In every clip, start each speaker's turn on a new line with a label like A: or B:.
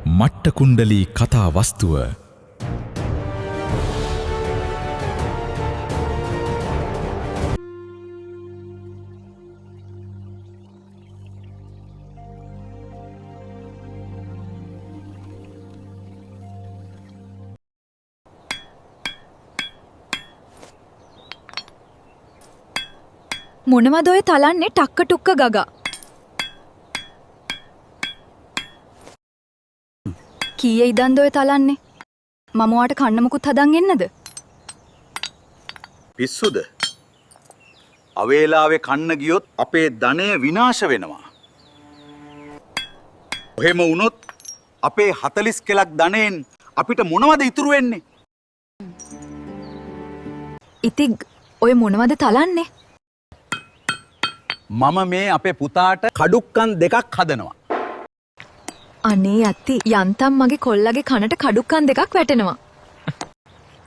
A: මට්ට කුණ්ඩලී කතා වස්තුව
B: මොනවද ඔය තලන්නේ ටක්ක ටුක්ක ගගා? කීයේ ඉදන්ද ඔය තලන්නේ? මම ඔයාට කන්න මුකුත් හදන් එන්නද?
C: පිස්සුද? අවේලාවේ කන්න ගියොත් අපේ ධනය විනාශ වෙනවා. එහෙම වුණොත් අපේ 40 කෙලක් ධනයෙන් අපිට මොනවද ඉතුරු වෙන්නේ?
B: ඉතින් ඔය මොනවද තලන්නේ?
C: මම මේ අපේ පුතාට කඩුක්කන් දෙකක් හදනවා.
B: අනේ අත්ති යන්තම් මගේ කොල්ලගේ කනට කඩුක්කන් දෙකක් වැටෙනවා.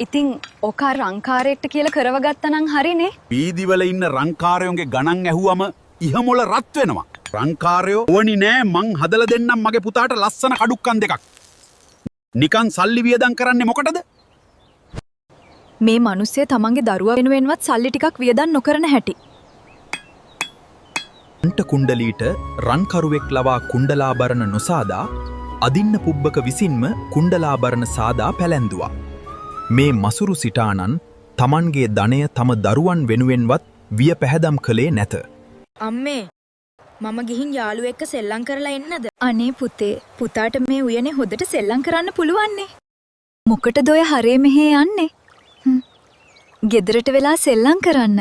B: ඉතින් ඔකා රංකාරයෙක්ට කියලා කරවගත්තා නම් හරිනේ.
C: වීදිවල ඉන්න රංකාරයෝගේ ගණන් ඇහුවම ඉහමොල රත් වෙනවා. රංකාරයෝ ඕනි නෑ මං හදලා දෙන්නම් මගේ පුතාට ලස්සන කඩුක්කන් දෙකක්. නිකන් සල්ලි වියදම් කරන්නේ මොකටද?
B: මේ මිනිස්සයා තමන්ගේ දරුවා වෙනුවෙන්වත් සල්ලි ටිකක් වියදම් නොකරන හැටි.
A: මට්ට කුණ්ඩලීට රන්කරුවෙක් ලවා කුණ්ඩලාභරණ නොසාදා අදින්න පුබ්බක විසින්ම කුණ්ඩලාභරණ සාදා පැලැන්දුවා. මේ මසුරු සිටානන් තමන්ගේ ධනය තම දරුවන් වෙනුවෙන්වත් විය පැහැදම් කළේ නැත.
D: අම්මේ මම ගිහින් යාළුවෙක් එක්ක සෙල්ලම් කරලා එන්නද?
B: අනේ පුතේ පුතාට මේ උයනේ හොදට සෙල්ලම් කරන්න පුළුවන්නේ. මොකටද ඔය හරේ මෙහෙ යන්නේ? ගෙදරට වෙලා සෙල්ලම් කරන්න.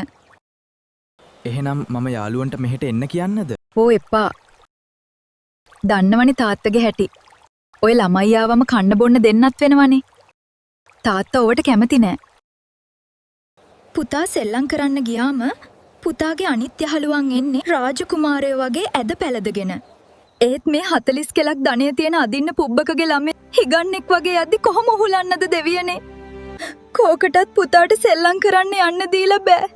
E: එහෙනම් මම යාළුවන්ට මෙහෙට එන්න කියන්නද?
B: ඕ එපා. දන්නවනේ තාත්තගේ හැටි. ඔය ළමයි ආවම කන්න බොන්න දෙන්නත් වෙනවනේ. තාත්තා ඕවට කැමති නෑ. පුතා සෙල්ලම් කරන්න ගියාම පුතාගේ අනිත් යහළුවන් එන්නේ රාජකුමාරයෝ වගේ ඇද පැලදගෙන. ඒත් මේ 40 කෙලක් ධනෙ තියෙන අදින්න පුබ්බකගේ ළමේ හිගන්නෙක් වගේ යද්දි කොහොම උහුලන්නද දෙවියනේ? කෝකටත් පුතාට සෙල්ලම් කරන්න යන්න දීලා බෑ.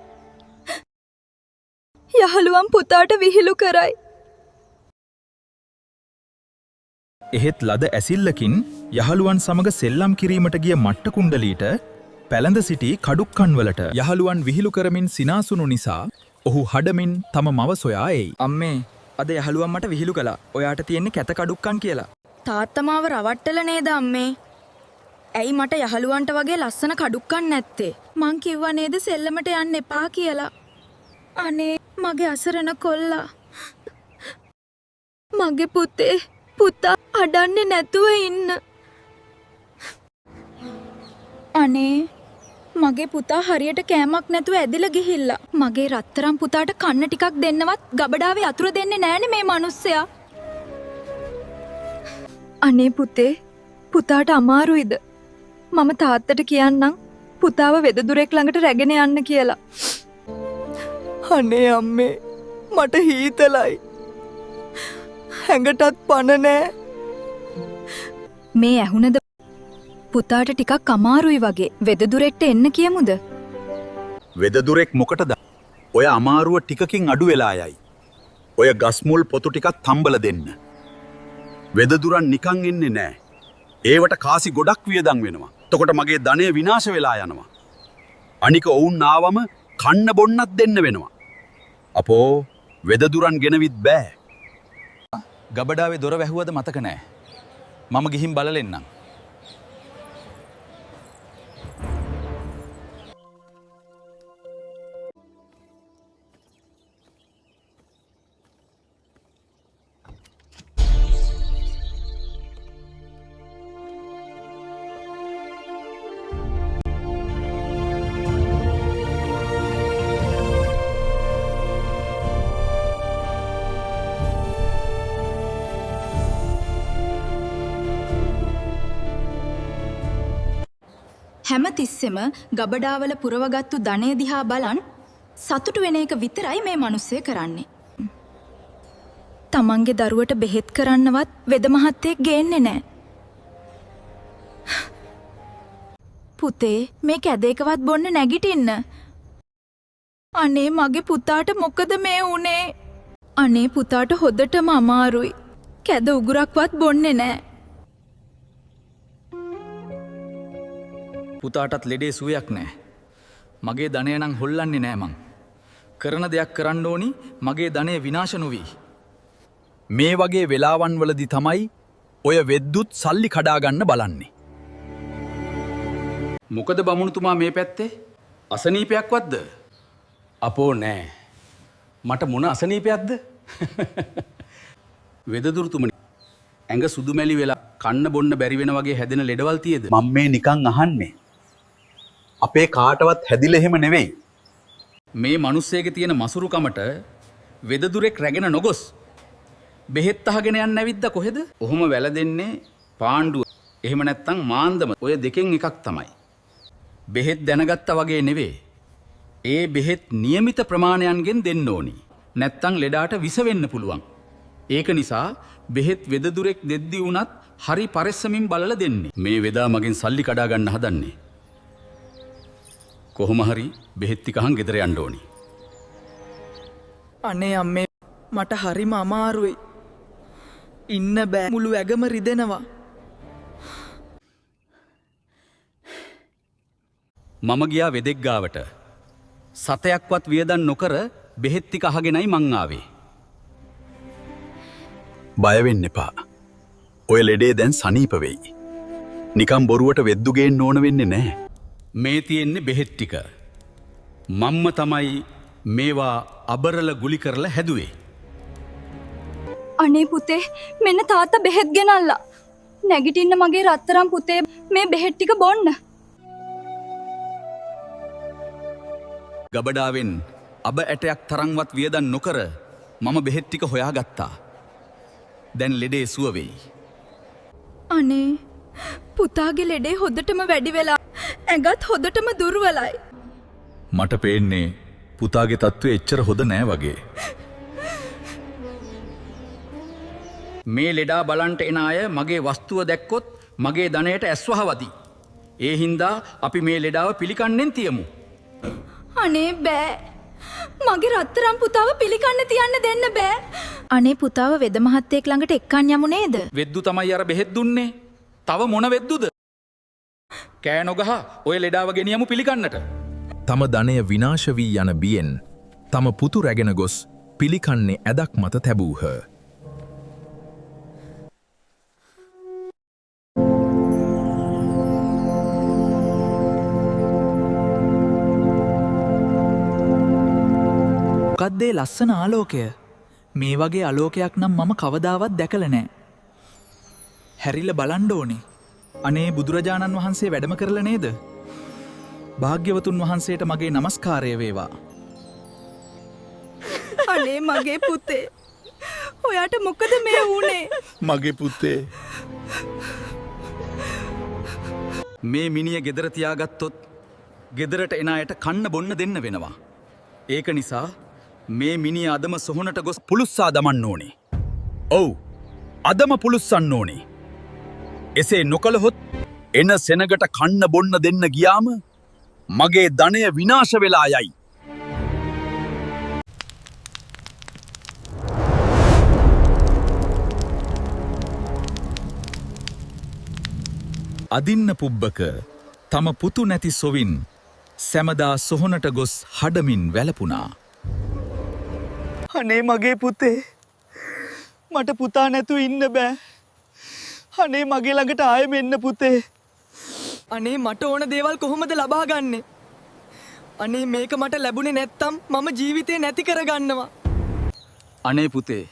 B: යහළුවන් පුතාට විහිළු කරයි.
A: එහෙත් ලද ඇසිල්ලකින් යහළුවන් සමග සෙල්ලම් කිරීමට ගිය මට්ට කුණ්ඩලීට පැළඳ සිටි කඩුක්කන්වලට යහළුවන් විහිළු කරමින් සිනාසුණු නිසා ඔහු හඩමින් තම මව සොයා එයි.
E: අම්මේ අද යහළුවන් මට විහිළු කළා. ඔයාට තියෙන්නේ කැත කඩුක්කන් කියලා.
D: තාත්තා මාව රවට්ටල නේද අම්මේ? ඇයි මට යහළුවන්ට වගේ ලස්සන කඩුක්කන් නැත්තේ? මං කිව්වා නේද සෙල්ලමට යන්න එපා කියලා. අනේ මගේ අසරණ කොල්ලා. මගේ පුතා අඩන්නේ නැතුව ඉන්න. අනේ මගේ පුතා හරියට කෑමක් නැතුව ඇදිලා ගිහිල්ලා.
B: මගේ රත්තරන් පුතාට කන්න ටිකක් දෙන්නවත් ගබඩාවේ අතුරු දෙන්නේ නෑනේ මේ මිනිස්සයා. අනේ පුතේ පුතාට අමාරුයිද? මම තාත්තට කියන්නම් පුතාව වෙදදුරෙක් ළඟට රැගෙන යන්න කියලා.
F: අනේ අම්මේ මට හීතලයි. හැඟටත් පණ නෑ.
B: මේ ඇහුනද? පුතාට ටිකක් අමාරුයි වගේ. වෙදදුරෙක්ට එන්න කියමුද?
C: වෙදදුරෙක් මොකටද? ඔය අමාරුව ටිකකින් අඩු වෙලා යයි. ඔය ගස්මුල් පොතු ටිකක් තම්බල දෙන්න. වෙදදුරන් නිකන් එන්නේ නෑ. ඒවට කාසි ගොඩක් වියදම් වෙනවා. එතකොට මගේ ධනය විනාශ වෙලා යනවා. අනික ඔවුන් ආවම කන්න බොන්නත් දෙන්න වෙනවා. අපෝ වෙදදුරන් ගෙනවිත් බෑ.
E: ගබඩාවේ දොර වැහුවද මතක නෑ. මම ගිහින් බලලෙන්නම්.
D: හැම තිස්සෙම ගබඩාවල පුරවගත්තු ධනය දිහා බලන් සතුටු වෙන එක විතරයි මේ මිනිස්සය කරන්නේ.
B: තමන්ගේ දරුවට බෙහෙත් කරන්නවත් වෙද මහත්තයෙක් ගේන්නේ නෑ. පුතේ මේක ඇදේකවත් බොන්න නැගිටින්න. අනේ මගේ පුතාට මොකද මේ වුනේ? අනේ පුතාට හොදටම අමාරුයි. කැද උගුරක්වත් බොන්නේ නෑ.
E: පුතාටත් ලෙඩේ සුවයක් නෑ. මගේ ධනය නම් හොල්ලන්නේ නෑ මං. කරන දෙයක් කරන්න ඕනි මගේ ධනය විනාශ නොවී.
A: මේ වගේ වෙලාවන් වලදි තමයි ඔය වෙද්දුත් සල්ලි කඩාගන්න බලන්නේ.
E: මොකද බමුණුතුමා මේ පැත්තේ අසනීපයක්වත්ද? අපෝ නෑ. මට මොන අසනීපයක්ද? වෙදදුරුතුමනි ඇඟ සුදුමැලි වෙලා කන්න බොන්න බැරි වෙන වගේ හැදෙන ලෙඩවල් තියේද?
C: මම මේ නිකන් අහන්නේ. අපේ කාටවත් හැදිලා එහෙම නෙවෙයි.
E: මේ මිනිස්සෙගේ තියෙන මසුරුකමට වෙදදුරෙක් රැගෙන නොගොස් බෙහෙත් අහගෙන යන්න ඇවිද්දා කොහෙද? ඔහොම වැළදෙන්නේ පාණ්ඩුව. එහෙම නැත්තම් මාන්දම. ඔය දෙකෙන් එකක් තමයි. බෙහෙත් දැනගත්තා වගේ නෙවෙයි. ඒ බෙහෙත් નિયમિત ප්‍රමාණයන්ගෙන් දෙන්න ඕනි. නැත්තම් ලෙඩාට විස වෙන්න පුළුවන්. ඒක නිසා බෙහෙත් වෙදදුරෙක් දෙද්දි වුණත් හරි පරිස්සමින් බලලා දෙන්නේ. මේ වෙදා මගෙන් සල්ලි කඩා ගන්න හදන්නේ. කොහොම හරි බෙහෙත් ටික අහන් ගෙදර යන්න ඕනි.
F: අනේ අම්මේ මට හරිම අමාරුයි. ඉන්න බෑ මුළු ඇගම රිදෙනවා.
E: මම ගියා වෙදෙක් ගාවට. සතයක්වත් වියදම් නොකර බෙහෙත් ටික අහගෙනයි මං ආවේ.
C: බය වෙන්න එපා. ඔය ලෙඩේ දැන් සනීප වෙයි. නිකම් බොරුවට වෙද්දු ගේන්න ඕන වෙන්නේ නැහැ.
E: මේ තියෙන්නේ බෙහෙත් ටික. මම්ම තමයි මේවා අබරල ගුලි කරලා හැදුවේ.
B: අනේ පුතේ මෙන්න තාත්තා බෙහෙත් ගෙනල්ලා. නැගිටින්න මගේ රත්තරන් පුතේ මේ බෙහෙත් ටික බොන්න.
E: ගබඩාවෙන් අබ ඇටයක් තරම්වත් වියදම් නොකර මම බෙහෙත් ටික හොයාගත්තා. දැන් ලෙඩේ සුව වෙයි.
D: අනේ පුතාගේ ලෙඩේ හොදටම වැඩි වෙලා ඇඟත් හොදටම දුර්වලයි.
E: මට පේන්නේ පුතාගේ තත්ත්වය එච්චර හොඳ නෑ වගේ. මේ ලෙඩා බලන්ට එන අය මගේ වස්තුව දැක්කොත් මගේ ධනයට ඇස්වහවති. ඒ හින්දා අපි මේ ලෙඩාව පිළිකන්නෙන් තියමු.
D: අනේ බෑ. මගේ රත්තරන් පුතාව පිළිකන්න තියන්න දෙන්න බෑ. අනේ පුතාව වෙද මහත්තයෙක් ළඟට එක්කන් යමු නේද?
E: වෙද්දු තමයි අර බෙහෙත් දුන්නේ. තව මොන වෙද්දුද? කෑ නොගහ ඔය ලෙඩාව ගෙනියමු පිළිකන්නට.
A: තම ධනය විනාශ වී යන බියෙන් තම පුතු රැගෙන ගොස් පිළිකන්නේ ඇදක් මත තැබූහ.
F: මොකක්දේ ලස්සන ආලෝකය. මේ වගේ ආලෝකයක් නම් මම කවදාවත් දැකලා නෑ. හැරිලා බලන්න ඕනේ. අනේ බුදුරජාණන් වහන්සේ වැඩම කරලා නේද? භාග්‍යවතුන් වහන්සේට මගේ নমස්කාරය වේවා.
D: අනේ මගේ පුතේ. ඔයාට මොකද මේ වුනේ?
C: මගේ පුතේ.
E: මේ මිනිය ගෙදර තියාගත්තොත් ගෙදරට එන අයට කන්න බොන්න දෙන්න වෙනවා. ඒක නිසා මේ මිනිය අදම සොහොනට ගොස්
A: පුළුස්සා දමන්න ඕනේ. ඔව් අදම පුළුස්සන්න ඕනේ. එසේ නොකළහොත් එන සෙනගට කන්න බොන්න දෙන්න ගියාම මගේ ධනය විනාශ වෙලා යයි. අදින්න පුබ්බක තම පුතු නැති සොවින් සැමදා සොහොනට ගොස් හඩමින් වැළපුණා.
F: අනේ මගේ පුතේ මට පුතා නැතුව ඉන්න බෑ. අනේ මගේ ළඟට ආයෙම එන්න පුතේ. අනේ මට ඕන දේවල් කොහොමද ලබා ගන්නෙ? අනේ මේක මට ලැබුණේ නැත්තම් මම ජීවිතේ නැති කරගන්නවා.
E: අනේ පුතේ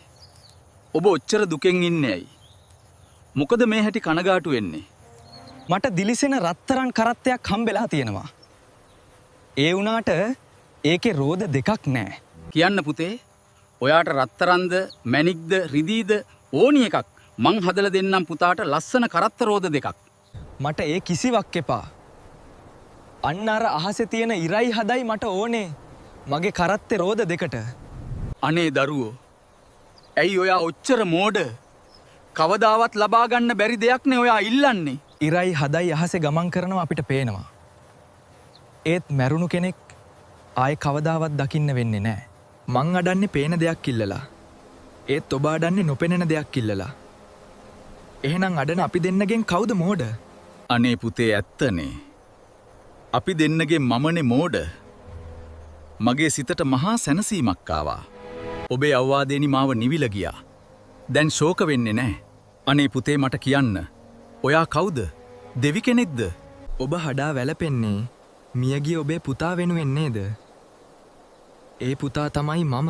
E: ඔබ ඔච්චර දුකෙන් ඉන්නේ ඇයි? මොකද මේ හැටි කනගාටු වෙන්නේ?
F: මට දිලිසෙන රත්තරන් කරත්තයක් හම්බෙලා තියෙනවා. ඒ වුණාට ඒකේ රෝද දෙකක් නෑ.
E: කියන්න පුතේ ඔයාට රත්තරන්ද මැණික්ද රිදීද ඕනි එකක් මං හදලා දෙන්නම් පුතාට ලස්සන කරත්ත රෝද දෙකක්.
F: මට ඒ කිසිවක් එපා. අන්න අර අහසේ තියෙන ඉරයි හදයි මට ඕනේ. මගේ කරත්තේ රෝද දෙකට.
E: අනේ දරුවෝ ඇයි ඔයා ඔච්චර මෝඩ? කවදාවත් ලබා ගන්න බැරි දෙයක් නේ ඔයා ඉල්ලන්නේ.
F: ඉරයි හදයි අහසේ ගමන් කරනවා අපිට පේනවා. ඒත් මැරුණු කෙනෙක් ආයේ කවදාවත් දකින්න වෙන්නේ නැහැ. මං අඩන්නේ පේන දෙයක් ඉල්ලලා. ඒත් ඔබ අඩන්නේ නොපෙනෙන දෙයක් ඉල්ලලා. එහෙනම් අඩන අපි දෙන්නගෙන් කවුද මෝඩ?
E: අනේ පුතේ ඇත්තනේ.
C: අපි දෙන්නගේ මමනේ මෝඩ. මගේ සිතට මහා සැනසීමක් ආවා. ඔබේ අවවාදේනි මාව නිවිල ගියා. දැන් ශෝක වෙන්නේ නැහැ. අනේ පුතේ මට කියන්න. ඔයා කවුද? දෙවි කෙනෙක්ද?
F: ඔබ හඩා වැළපෙන්නේ මියගිය ඔබේ පුතා වෙනුවෙන් නේද? ඒ පුතා තමයි මම.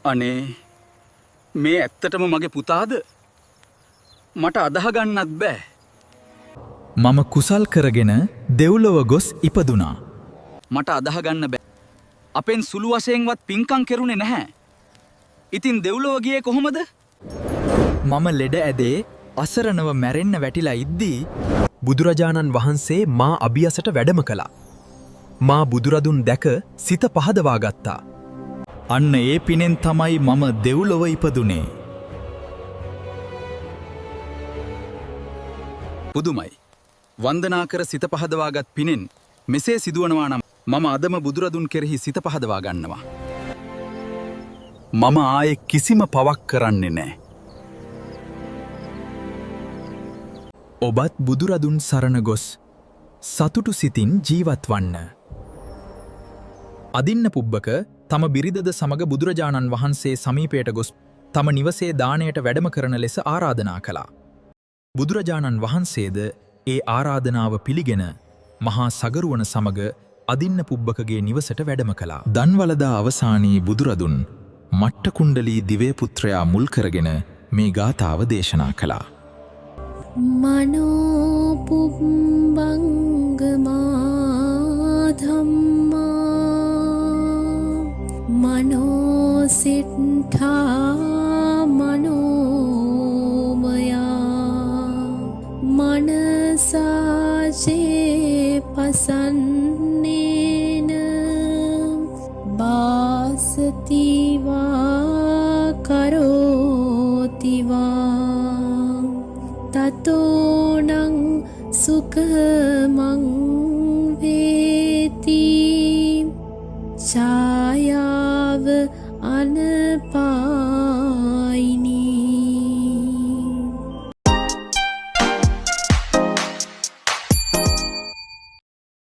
C: අනේ මේ ඇත්තටම මගේ පුතාද? මට අදහගන්නත් බෑ.
A: මම කුසල් කරගෙන දෙව්ලොව ගොස් ඉපදුනා.
C: මට අදහගන්න බෑ. අපෙන් සුළු වශයෙන්වත් පින්කම් කෙරුණේ නැහැ. ඉතින් දෙව්ලොව ගියේ කොහොමද?
F: මම ලෙඩ ඇදේ අසරණව මැරෙන්න වැටිලා ඉද්දී
A: බුදුරජාණන් වහන්සේ මා අභියසට වැඩම කළා. මා බුදුරදුන් දැක සිත පහදවා ගත්තා. අන්න ඒ පිනෙන් තමයි මම දෙව්ලොව ඉපදුනේ.
C: පුදුමයි. වන්දනා කර සිත පහදවාගත් පිනෙන් මෙසේ සිදුවනවා නම් මම අදම බුදුරදුන් කෙරෙහි සිත පහදවා ගන්නවා. මම ආයේ කිසිම පවක් කරන්නේ නැහැ.
A: ඔබත් බුදුරදුන් සරණ ගොස් සතුටු සිතින් ජීවත් වන්න. අදින්න පුබ්බක තම බිරිඳද සමග බුදුරජාණන් වහන්සේ සමීපයට ගොස් තම නිවසේ දාණයට වැඩම කරන ලෙස ආරාධනා කළා. බුදුරජාණන් වහන්සේද ඒ ආරාධනාව පිළිගෙන මහා සගරුවන සමග අදින්න පුබ්බකගේ නිවසට වැඩම කළා. දන්වලදා අවසානී බුදුරදුන් මට්ටකුණ්ඩලී දිව්‍ය පුත්‍රයා මුල් කරගෙන මේ ගාථාව දේශනා කළා.
G: මනෝපුම්බංගමා ධම්මා මනෝසිට්ඨා මනෝමයා මනසාචේ පසන්නේන බාසතිවා කරෝතිවා තතෝනං සුඛමං වේති චා